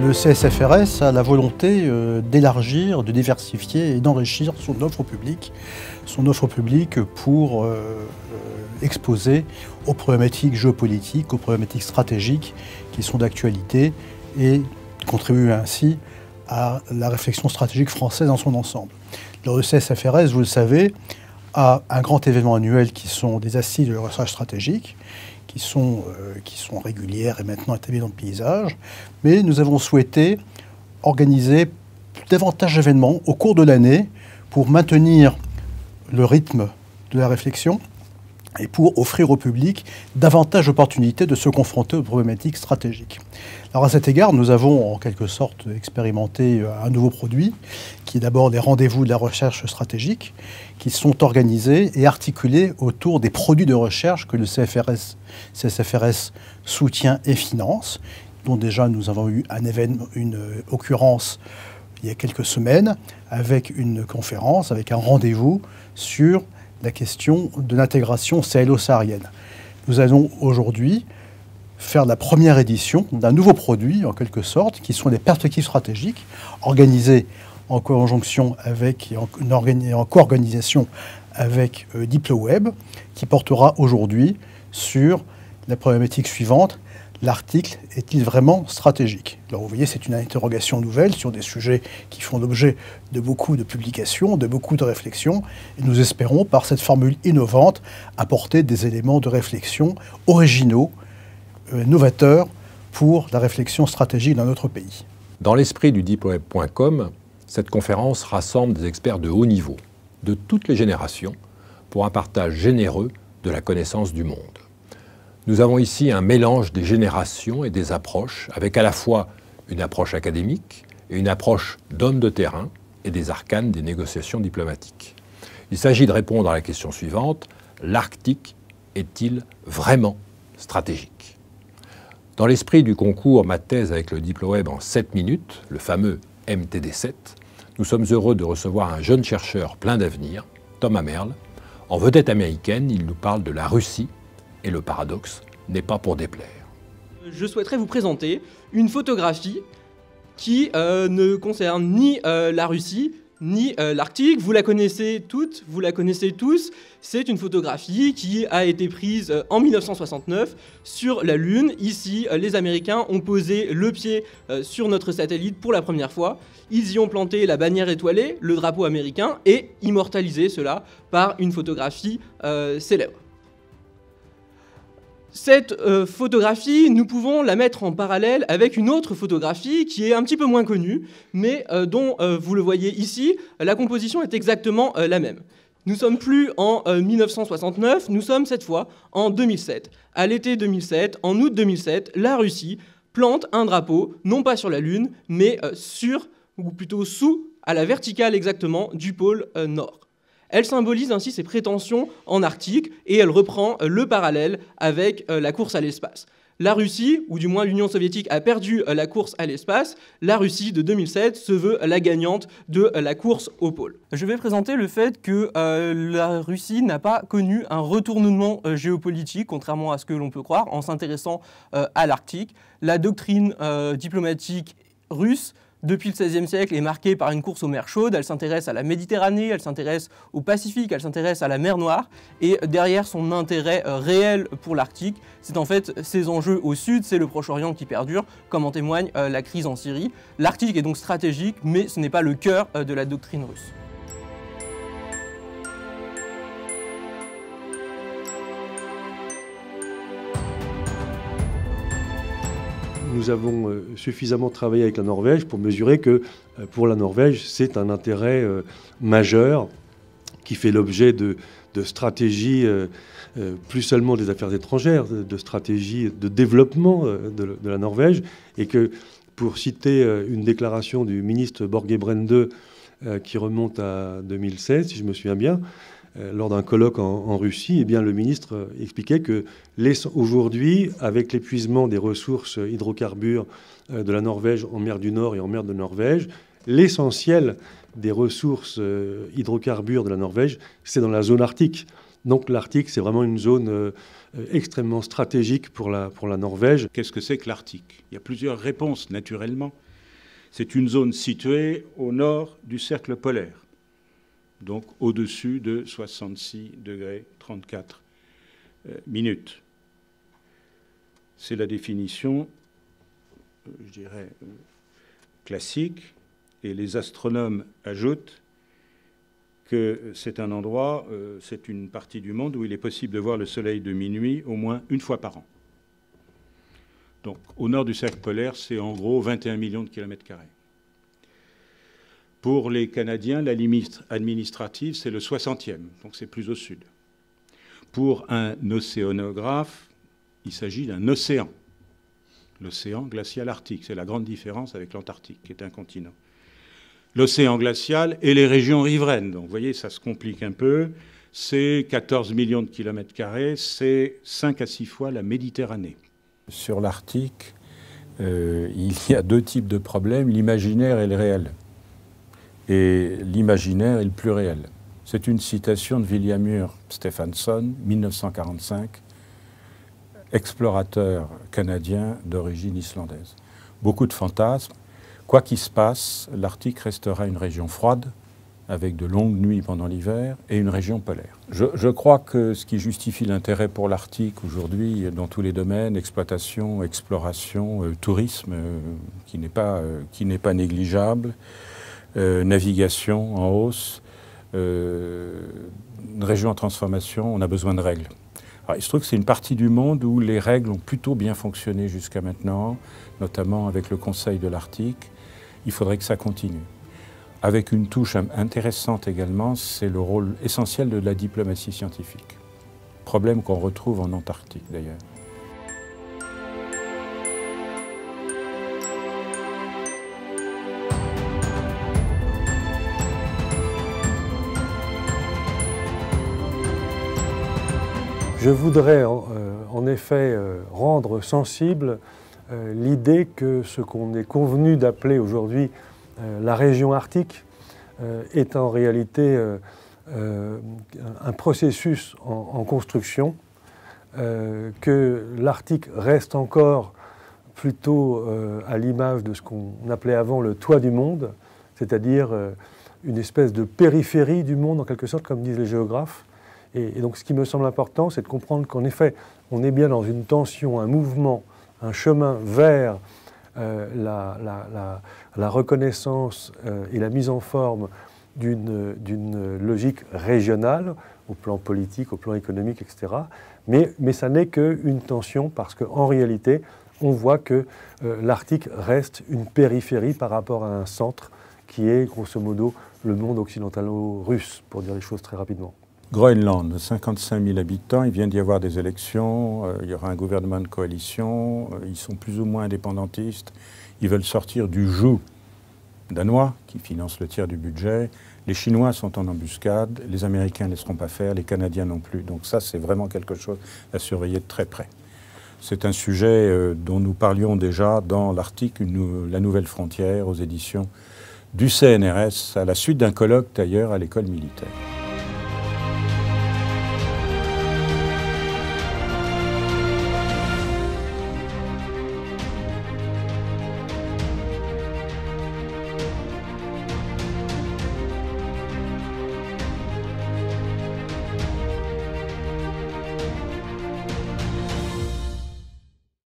Le CSFRS a la volonté d'élargir, de diversifier et d'enrichir son offre publique pour exposer aux problématiques géopolitiques, aux problématiques stratégiques qui sont d'actualité et contribuer ainsi à la réflexion stratégique française dans son ensemble. Le CSFRS, vous le savez, a un grand événement annuel qui sont des assises de la recherche stratégique, qui sont régulières et maintenant établies dans le paysage, mais nous avons souhaité organiser davantage d'événements au cours de l'année pour maintenir le rythme de la réflexion et pour offrir au public davantage d'opportunités de se confronter aux problématiques stratégiques. Alors à cet égard, nous avons en quelque sorte expérimenté un nouveau produit, qui est d'abord des rendez-vous de la recherche stratégique, qui sont organisés et articulés autour des produits de recherche que le CSFRS soutient et finance, dont déjà nous avons eu une occurrence il y a quelques semaines, avec une conférence, avec un rendez-vous sur la question de l'intégration sahélo-saharienne. Nous allons aujourd'hui faire la première édition d'un nouveau produit, en quelque sorte, qui sont des perspectives stratégiques, organisées en conjonction avec et en co-organisation avec DiploWeb, qui portera aujourd'hui sur la problématique suivante: l'article est-il vraiment stratégique? Alors vous voyez, c'est une interrogation nouvelle sur des sujets qui font l'objet de beaucoup de publications, de beaucoup de réflexions. Et nous espérons, par cette formule innovante, apporter des éléments de réflexion originaux, novateurs pour la réflexion stratégique dans notre pays. Dans l'esprit du diploweb.com, cette conférence rassemble des experts de haut niveau, de toutes les générations, pour un partage généreux de la connaissance du monde. Nous avons ici un mélange des générations et des approches, avec à la fois une approche académique et une approche d'homme de terrain et des arcanes des négociations diplomatiques. Il s'agit de répondre à la question suivante: l'Arctique est-il vraiment stratégique? Dans l'esprit du concours Ma thèse avec le DiploWeb en 7 minutes, le fameux MTD7, nous sommes heureux de recevoir un jeune chercheur plein d'avenir, Thomas Merle. En vedette américaine, il nous parle de la Russie, et le paradoxe n'est pas pour déplaire. Je souhaiterais vous présenter une photographie qui ne concerne ni la Russie, ni l'Arctique. Vous la connaissez toutes, vous la connaissez tous. C'est une photographie qui a été prise en 1969 sur la Lune. Ici, les Américains ont posé le pied sur notre satellite pour la première fois. Ils y ont planté la bannière étoilée, le drapeau américain, et immortalisé cela par une photographie célèbre. Cette photographie, nous pouvons la mettre en parallèle avec une autre photographie qui est un petit peu moins connue, mais dont vous le voyez ici, la composition est exactement la même. Nous sommes plus en 1969, nous sommes cette fois en 2007. À l'été 2007, en août 2007, la Russie plante un drapeau, non pas sur la Lune, mais sur, ou plutôt sous, à la verticale exactement, du pôle Nord. Elle symbolise ainsi ses prétentions en Arctique et elle reprend le parallèle avec la course à l'espace. La Russie, ou du moins l'Union soviétique, a perdu la course à l'espace. La Russie de 2007 se veut la gagnante de la course au pôle. Je vais présenter le fait que la Russie n'a pas connu un retournement géopolitique, contrairement à ce que l'on peut croire, en s'intéressant à l'Arctique. La doctrine diplomatique russe, depuis le XVIe siècle, est marquée par une course aux mers chaudes. Elle s'intéresse à la Méditerranée, elle s'intéresse au Pacifique, elle s'intéresse à la mer Noire. Et derrière son intérêt réel pour l'Arctique, c'est en fait ses enjeux au sud, c'est le Proche-Orient qui perdure, comme en témoigne la crise en Syrie. L'Arctique est donc stratégique, mais ce n'est pas le cœur de la doctrine russe. Nous avons suffisamment travaillé avec la Norvège pour mesurer que pour la Norvège, c'est un intérêt majeur qui fait l'objet de stratégies, plus seulement des affaires étrangères, de stratégies de développement de la Norvège. Et que, pour citer une déclaration du ministre Børge Brende qui remonte à 2016, si je me souviens bien, lors d'un colloque en Russie, eh bien, le ministre expliquait que aujourd'hui, avec l'épuisement des ressources hydrocarbures de la Norvège en mer du Nord et en mer de Norvège, l'essentiel des ressources hydrocarbures de la Norvège, c'est dans la zone arctique. Donc l'Arctique, c'est vraiment une zone extrêmement stratégique pour la Norvège. Qu'est-ce que c'est que l'Arctique? Il y a plusieurs réponses, naturellement. C'est une zone située au nord du cercle polaire, donc au-dessus de 66 degrés 34 minutes. C'est la définition, je dirais, classique, et les astronomes ajoutent que c'est un endroit, c'est une partie du monde où il est possible de voir le soleil de minuit au moins une fois par an. Donc, au nord du cercle polaire, c'est en gros 21 millions de kilomètres carrés. Pour les Canadiens, la limite administrative, c'est le 60e, donc c'est plus au sud. Pour un océanographe, il s'agit d'un océan, l'océan glacial arctique. C'est la grande différence avec l'Antarctique, qui est un continent. L'océan glacial et les régions riveraines. Donc, vous voyez, ça se complique un peu. C'est 14 millions de kilomètres carrés, c'est 5 à 6 fois la Méditerranée. Sur l'Arctique, il y a deux types de problèmes, l'imaginaire et le réel. Et l'imaginaire est le plus réel. C'est une citation de Vilhjálmur Stephenson, 1945, explorateur canadien d'origine islandaise. Beaucoup de fantasmes. Quoi qu'il se passe, l'Arctique restera une région froide, avec de longues nuits pendant l'hiver, et une région polaire. Je crois que ce qui justifie l'intérêt pour l'Arctique aujourd'hui, dans tous les domaines, exploitation, exploration, tourisme, qui n'est pas négligeable, navigation en hausse, une région en transformation, on a besoin de règles. Alors, il se trouve que c'est une partie du monde où les règles ont plutôt bien fonctionné jusqu'à maintenant, notamment avec le Conseil de l'Arctique. Il faudrait que ça continue. Avec une touche intéressante également, c'est le rôle essentiel de la diplomatie scientifique. Problème qu'on retrouve en Antarctique d'ailleurs. Je voudrais en effet rendre sensible l'idée que ce qu'on est convenu d'appeler aujourd'hui la région arctique est en réalité un processus en construction, que l'Arctique reste encore plutôt à l'image de ce qu'on appelait avant le toit du monde, c'est-à-dire une espèce de périphérie du monde en quelque sorte, comme disent les géographes. Et donc ce qui me semble important, c'est de comprendre qu'en effet, on est bien dans une tension, un mouvement, un chemin vers la reconnaissance et la mise en forme d'une logique régionale, au plan politique, au plan économique, etc. Mais ça n'est qu'une tension parce qu'en réalité, on voit que l'Arctique reste une périphérie par rapport à un centre qui est grosso modo le monde occidentalo-russe, pour dire les choses très rapidement. Groenland, 55 000 habitants, il vient d'y avoir des élections, il y aura un gouvernement de coalition, ils sont plus ou moins indépendantistes, ils veulent sortir du joug danois qui finance le tiers du budget, les Chinois sont en embuscade, les Américains ne laisseront pas faire, les Canadiens non plus, donc ça c'est vraiment quelque chose à surveiller de très près. C'est un sujet dont nous parlions déjà dans l'article « La nouvelle frontière » aux éditions du CNRS, à la suite d'un colloque d'ailleurs à l'école militaire.